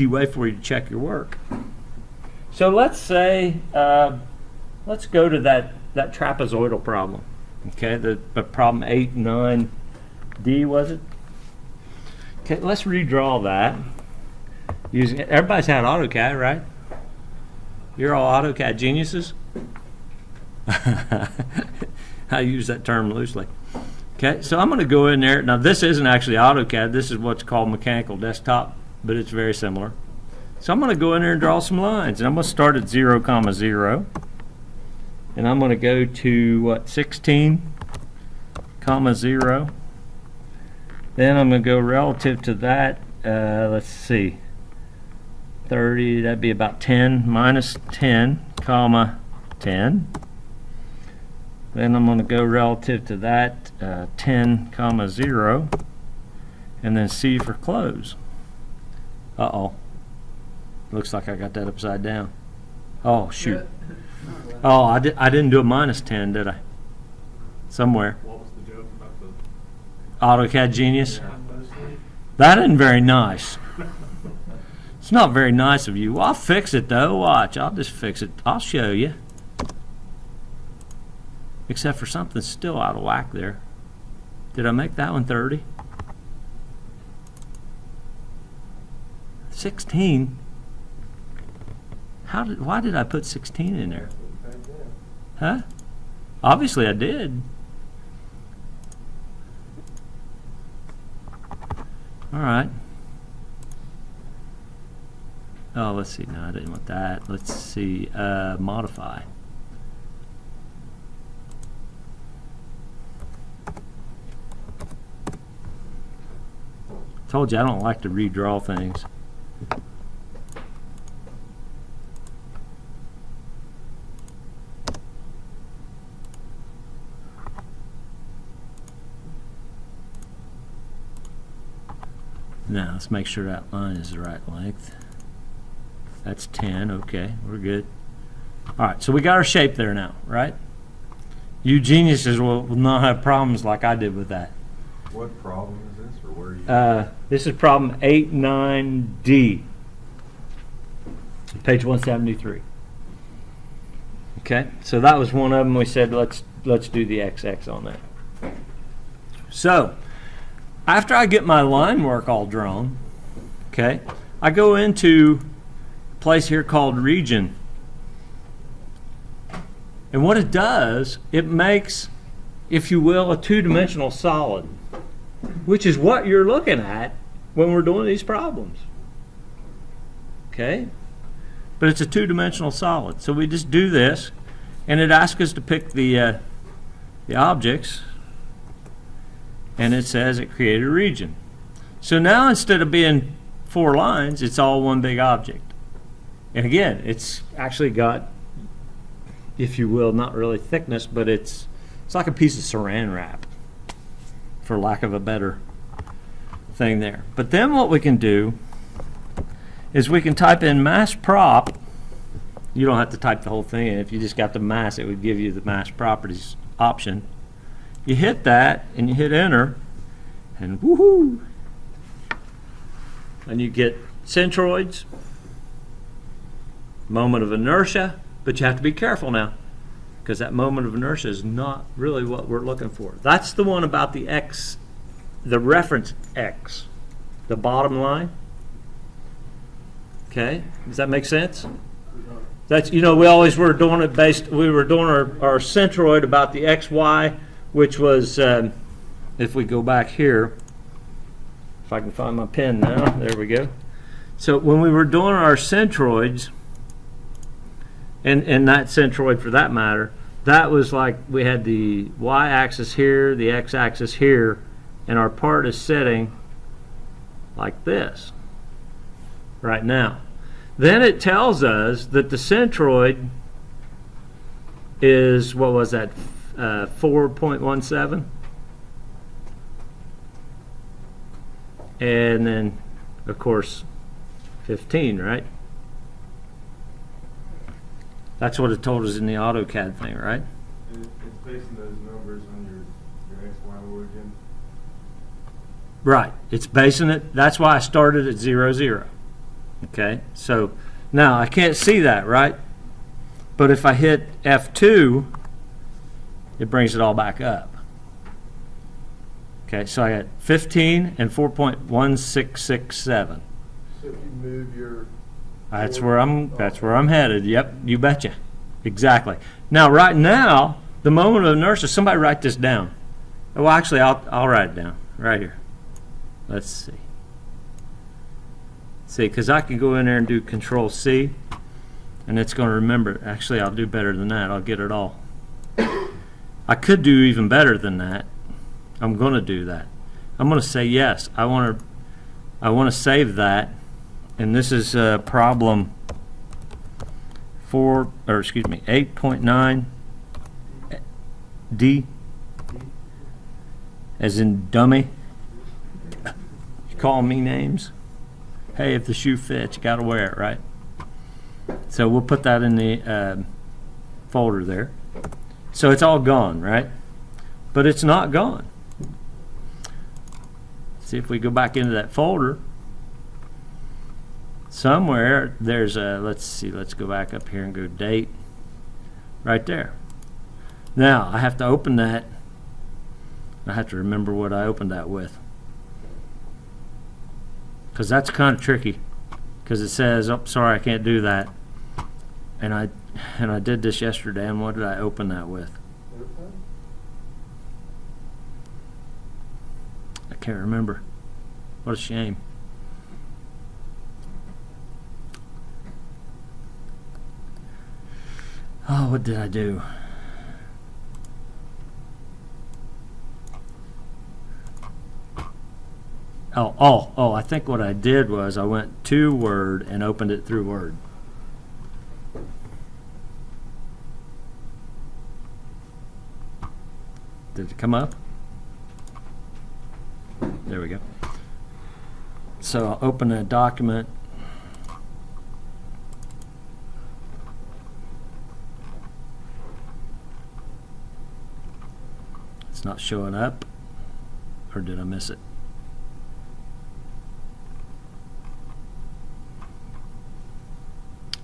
easy way for you to check your work. So let's say, let's go to that trapezoidal problem. Okay, the problem 8, 9D, was it? Okay, let's redraw that. Using everybody's had AutoCAD, right? You're all AutoCAD geniuses. I use that term loosely. Okay, so I'm going to go in there. Now, this isn't actually AutoCAD. This is what's called mechanical desktop, but it's very similar. So I'm going to go in there and draw some lines. And I'm going to start at 0, 0. And I'm going to go to, what, 16, 0. Then I'm going to go relative to that, let's see, 30, that'd be about 10, minus 10, comma 10. Then I'm going to go relative to that, 10, 0, and then C for close. Uh-oh. Looks like I got that upside down. Oh, shoot. Oh, I didn't do a minus 10, did I? Somewhere. What was the joke about the AutoCAD genius? That isn't very nice. It's not very nice of you. Well, I'll fix it, though. Watch. I'll just fix it. I'll show you. Except for something still out of whack there. Did I make that one 30? 16? Why did I put 16 in there? Huh? Obviously I did. All right. Oh, let's see. No, I didn't want that. Let's see. Modify. Told you I don't like to redraw things. Now let's make sure that line is the right length. That's 10. Okay, we're good. All right, so we got our shape there now, right? You geniuses will not have problems like I did with that. What problem is this, or where are you? This is problem 8, 9D, page 173. Okay, so that was one of them. We said let's do the XX on that. So after I get my line work all drawn, okay, I go into a place here called region. And what it does, it makes, if you will, a two-dimensional solid, which is what you're looking at when we're doing these problems. Okay? But it's a two-dimensional solid. So we just do this, and it asks us to pick the objects, and it says it created a region. So now instead of being 4 lines, it's all one big object. And again, it's actually got, if you will, not really thickness, but it's like a piece of saran wrap, for lack of a better thing there. But then what we can do is we can type in mass prop. You don't have to type the whole thing in. If you just got the mass, it would give you the mass properties option. You hit that and you hit enter, and woohoo! And you get centroids, moment of inertia, but you have to be careful now, because that moment of inertia is not really what we're looking for. That's the one about the X, the reference X, the bottom line. Okay, does that make sense? That's, you know, we always were doing it based, we were doing our centroid about the XY, which was, if we go back here, if I can find my pen now, there we go. So when we were doing our centroids, and that centroid for that matter, that was like we had the y-axis here, the x-axis here, and our part is setting like this right now. Then it tells us that the centroid is, what was that, 4.17? And then, of course, 15, right? That's what it told us in the AutoCAD thing, right? It's basing those numbers on your XY origin. Right. It's basing it. That's why I started at 0, 0. Okay, so now I can't see that, right? But if I hit F2, it brings it all back up. Okay, so I got 15 and 4.1667. So if you move your. That's where I'm headed. Yep, you betcha. Exactly. Now, right now, the moment of inertia, somebody write this down. Well, actually, I'll write it down right here. Let's see. See, because I can go in there and do Control C, and it's going to remember. Actually, I'll do better than that. I'll get it all. I could do even better than that. I'm going to do that. I'm going to say yes. I want to save that, and this is problem 8.9 D, as in dummy. You call me names. Hey, if the shoe fits, you got to wear it, right? So we'll put that in the folder there. So it's all gone, right? But it's not gone. See if we go back into that folder. Somewhere there's a, let's see, let's go back up here and go date. Right there. Now I have to open that. I have to remember what I opened that with, because that's kind of tricky, because it says, oh, sorry, I can't do that. And I did this yesterday, and what did I open that with? I can't remember. What a shame. Oh, what did I do? Oh, I think what I did was I went to Word and opened it through Word. Did it come up? There we go. So I'll open a document. It's not showing up, or did I miss it?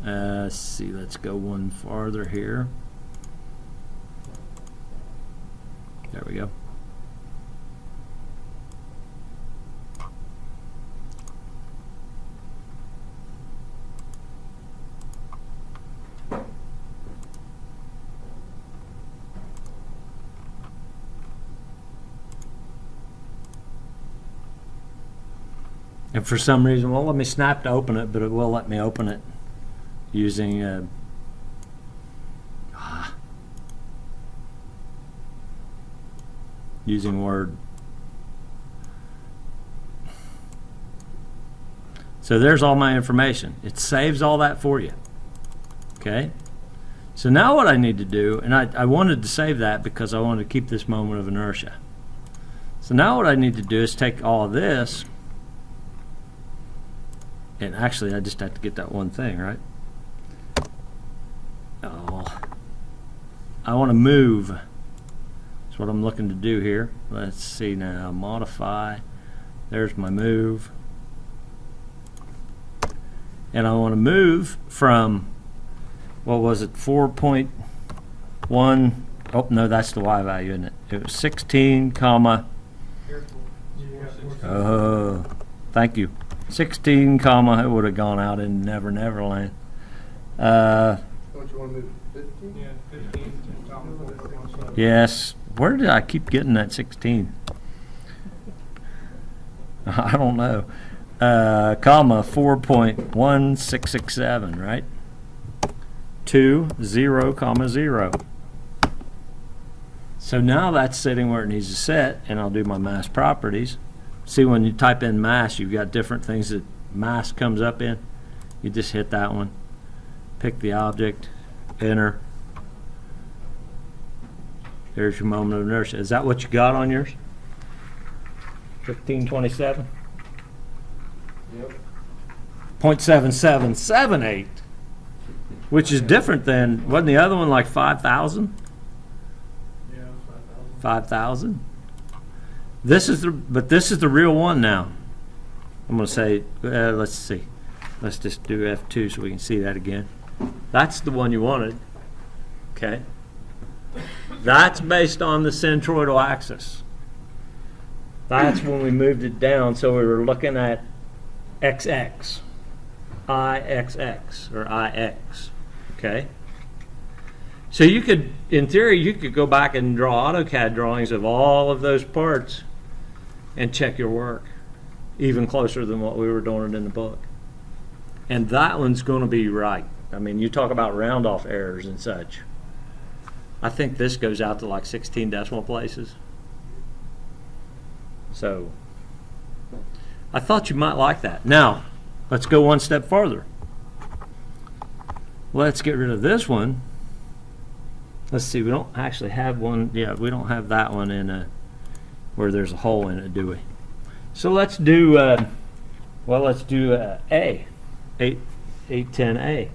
Let's see, let's go one farther here. There we go. And for some reason, well, let me snap to open it, but it will let me open it using using Word. So there's all my information. It saves all that for you. Okay? So now what I need to do, and I wanted to save that because I wanted to keep this moment of inertia. So now what I need to do is take all of this, and actually I just have to get that one thing, right? Oh, I want to move. That's what I'm looking to do here. Let's see now, modify. There's my move. And I want to move from, what was it, 4.1, oh no, that's the Y value, isn't it? It was 16 comma, oh, thank you. 16 comma, it would have gone out in Never Never Land. Don't you want to move 15? Yeah, 15. Yes. Where did I keep getting that 16? I don't know. Comma 4.1667, right? 2, 0, comma 0. So now that's sitting where it needs to sit, and I'll do my mass properties. See, when you type in mass, you've got different things that mass comes up in. You just hit that one, pick the object, enter. There's your moment of inertia. Is that what you got on yours? 1527? Yep. 0.7778, which is different than, wasn't the other one like 5,000? Yeah, 5,000. 5,000? This is the real one now. I'm going to say, let's see. Let's just do F2 so we can see that again. That's the one you wanted. Okay. That's based on the centroidal axis. That's when we moved it down, so we were looking at XX, IXX, or IX. Okay. So you could, in theory, you could go back and draw AutoCAD drawings of all of those parts and check your work, even closer than what we were doing it in the book. And that one's going to be right. I mean, you talk about round-off errors and such. I think this goes out to like 16 decimal places. So I thought you might like that. Now, let's go one step further. Let's get rid of this one. Let's see, we don't actually have one. Yeah, we don't have that one in where there's a hole in it, do we? So let's do, let's do A, 810A.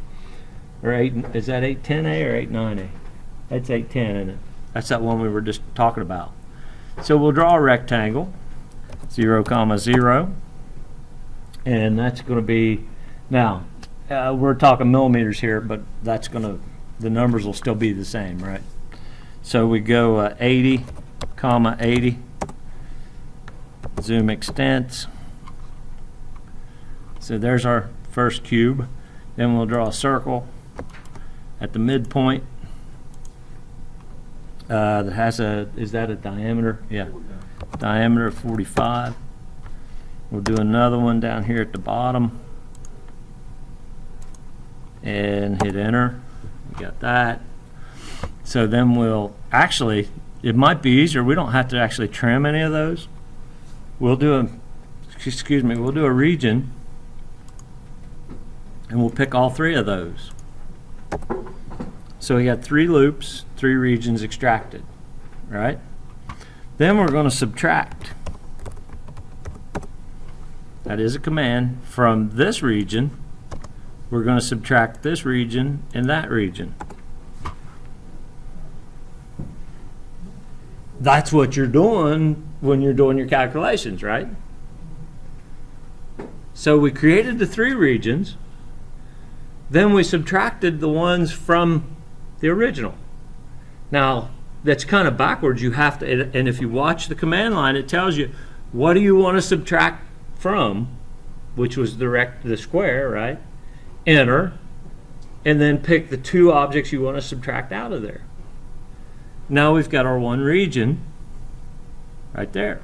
Or 8, is that 810A or 89A? That's 810, isn't it? That's that one we were just talking about. So we'll draw a rectangle, 0, 0. And that's going to be, now, we're talking millimeters here, but that's going to, the numbers will still be the same, right? So we go 80, 80. Zoom extents. So there's our first cube. Then we'll draw a circle at the midpoint that has a, is that a diameter? Yeah, diameter of 45. We'll do another one down here at the bottom and hit enter. We got that. So then we'll actually, it might be easier, we don't have to actually trim any of those. We'll do a, excuse me, we'll do a region and we'll pick all 3 of those. So we got 3 loops, 3 regions extracted, right? Then we're going to subtract. That is a command. From this region, we're going to subtract this region and that region. That's what you're doing when you're doing your calculations, right? So we created the 3 regions, then we subtracted the ones from the original. Now, that's kind of backwards. You have to, and if you watch the command line, it tells you, what do you want to subtract from, which was the square, right? Enter, and then pick the 2 objects you want to subtract out of there. Now we've got our 1 region right there.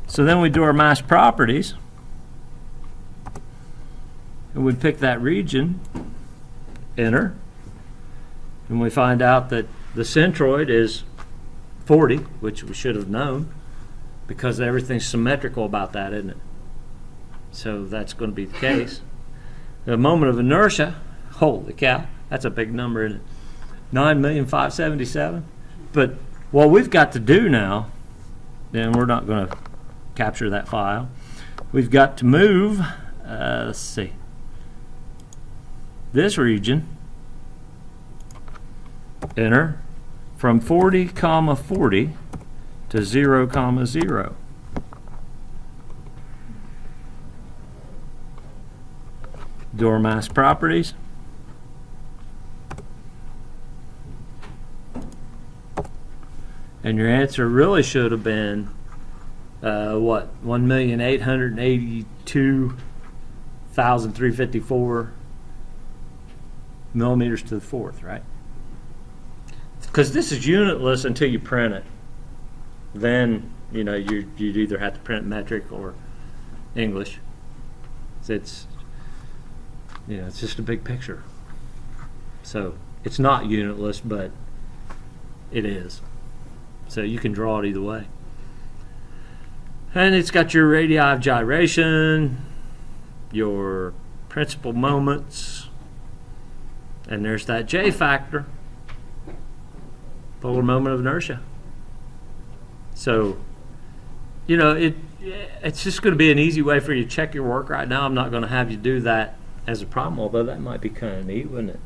So then we do our mass properties, and we pick that region, enter, and we find out that the centroid is 40, which we should have known because everything's symmetrical about that, isn't it? So that's going to be the case. The moment of inertia, holy cow, that's a big number, isn't it? 9,577,000. But what we've got to do now, then we're not going to capture that file. We've got to move, let's see, this region, enter, from 40, 40 to 0, 0. Do our mass properties. And your answer really should have been, what, 1,882,354 millimeters to the 4th, right? Because this is unitless until you print it. Then, you know, you'd either have to print metric or English. It's, you know, it's just a big picture. So it's not unitless, but it is. So you can draw it either way. And it's got your radii of gyration, your principal moments, and there's that J factor, polar moment of inertia. So, you know, it's just going to be an easy way for you to check your work right now. I'm not going to have you do that as a problem, although that might be kind of neat, wouldn't it?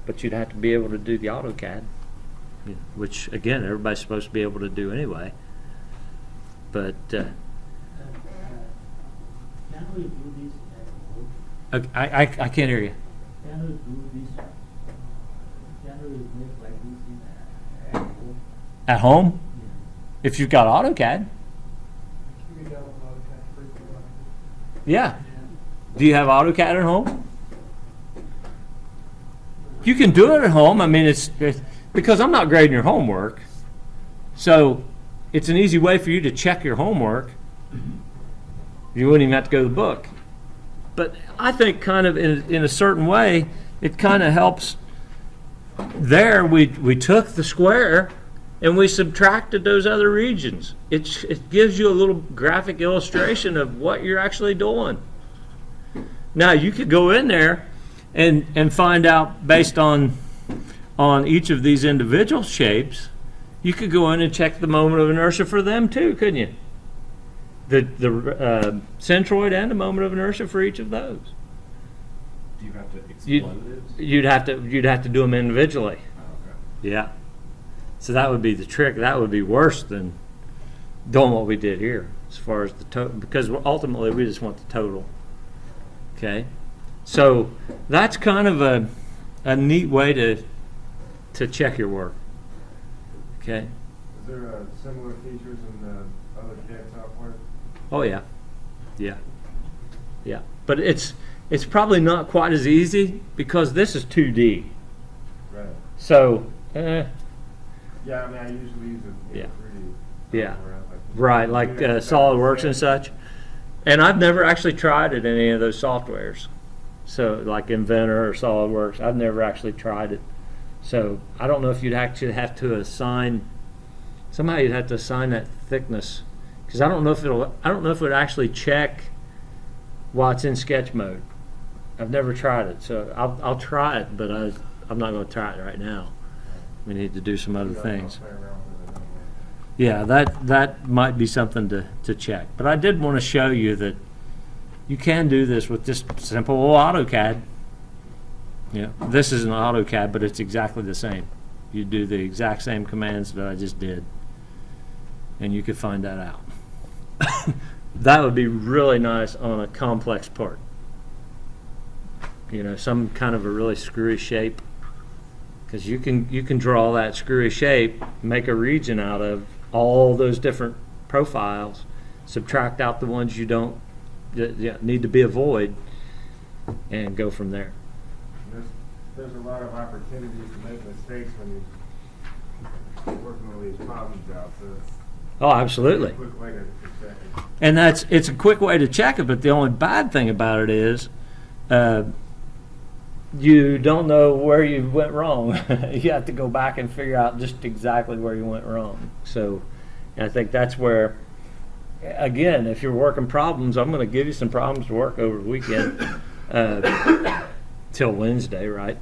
But you'd have to be able to do the AutoCAD, which, again, everybody's supposed to be able to do anyway. But Can we do this at home? I can't hear you. Can you do this? Can you make like this in at home? At home, Yeah. if you've got AutoCAD, You can download AutoCAD free for life. yeah. Do you have AutoCAD at home? You can do it at home. I mean, it's because I'm not grading your homework, so it's an easy way for you to check your homework. You wouldn't even have to go to the book. But I think kind of in a certain way, it kind of helps. There, we took the square and we subtracted those other regions. It gives you a little graphic illustration of what you're actually doing. Now, you could go in there and find out based on each of these individual shapes. You could go in and check the moment of inertia for them too, couldn't you? The centroid and the moment of inertia for each of those. Do you have to explode it? You'd have to do them individually. Oh, okay. Yeah. So that would be the trick. That would be worse than doing what we did here, as far as the total, because ultimately we just want the total. Okay. So that's kind of a neat way to check your work. Okay. Is there similar features in the other CAD software? Oh yeah. Yeah. Yeah. But it's probably not quite as easy because this is 2D. Right. So, Yeah, I mean, I usually use it in Yeah. 3D. Yeah. software. right, like SolidWorks and such. And I've never actually tried it in any of those softwares. So, like Inventor or SolidWorks, I've never actually tried it. So, I don't know if you'd actually have to assign, somehow you'd have to assign that thickness. Because I don't know if it would actually check while it's in sketch mode. I've never tried it, so I'll try it, but I'm not going to try it right now. We need to do some other things. Play around with it anyway. Yeah, that might be something to check. But I did want to show you that you can do this with just simple old AutoCAD. Yeah, this isn't AutoCAD, but it's exactly the same. You do the exact same commands that I just did, and you could find that out. That would be really nice on a complex part. You know, some kind of a really screwy shape, because you can draw that screwy shape, make a region out of all those different profiles, subtract out the ones you don't need to be avoid, and go from there. There's a lot of opportunities to make mistakes when you're working on these problems out, so it's Oh, absolutely. a quick way to check it. And it's a quick way to check it, but the only bad thing about it is you don't know where you went wrong. You have to go back and figure out just exactly where you went wrong. So I think that's where, again, if you're working problems, I'm going to give you some problems to work over the weekend till Wednesday, right?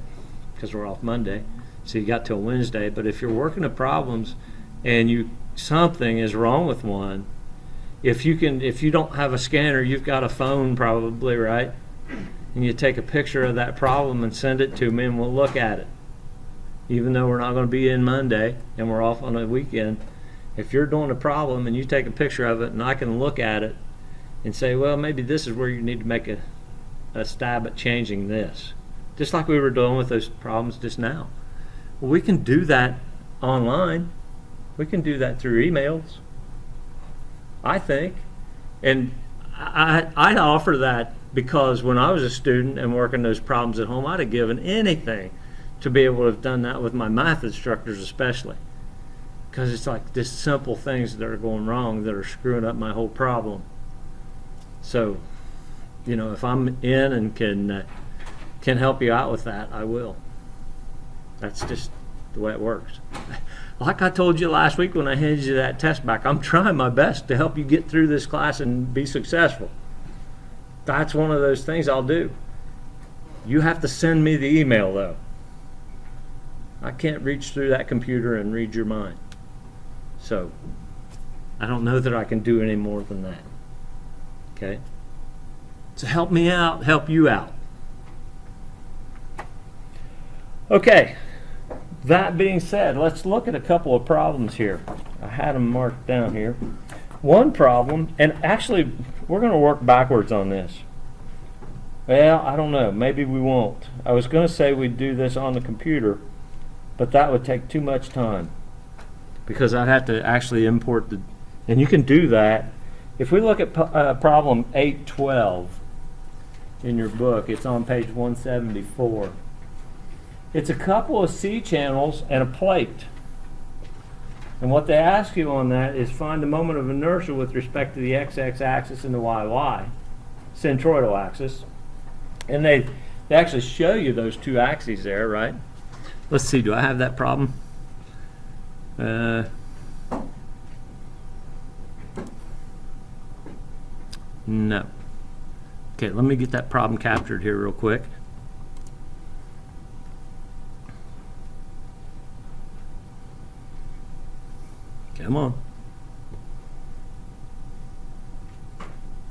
Because we're off Monday. So you got till Wednesday. But if you're working the problems and something is wrong with one, if you don't have a scanner, you've got a phone probably, right? And you take a picture of that problem and send it to me, and we'll look at it. Even though we're not going to be in Monday and we're off on a weekend, if you're doing a problem and you take a picture of it and I can look at it and say, well, maybe this is where you need to make a stab at changing this. Just like we were doing with those problems just now. Well, we can do that online. We can do that through emails, I think. And I offer that because when I was a student and working those problems at home, I'd have given anything to be able to have done that with my math instructors especially. Because it's like just simple things that are going wrong that are screwing up my whole problem. So, you know, if I'm in and can help you out with that, I will. That's just the way it works. Like I told you last week when I handed you that test back, I'm trying my best to help you get through this class and be successful. That's one of those things I'll do. You have to send me the email, though. I can't reach through that computer and read your mind. So, I don't know that I can do any more than that. Okay? So help me out, help you out. Okay. That being said, let's look at a couple of problems here. I had them marked down here. One problem, and actually we're going to work backwards on this. Well, I don't know. Maybe we won't. I was going to say we'd do this on the computer, but that would take too much time because I'd have to actually import the. And you can do that. If we look at problem 812 in your book, it's on page 174. It's a couple of C channels and a plate. And what they ask you on that is find the moment of inertia with respect to the XX axis and the YY, centroidal axis. And they actually show you those two axes there, right? Let's see, do I have that problem? No. Okay, let me get that problem captured here real quick. Come on.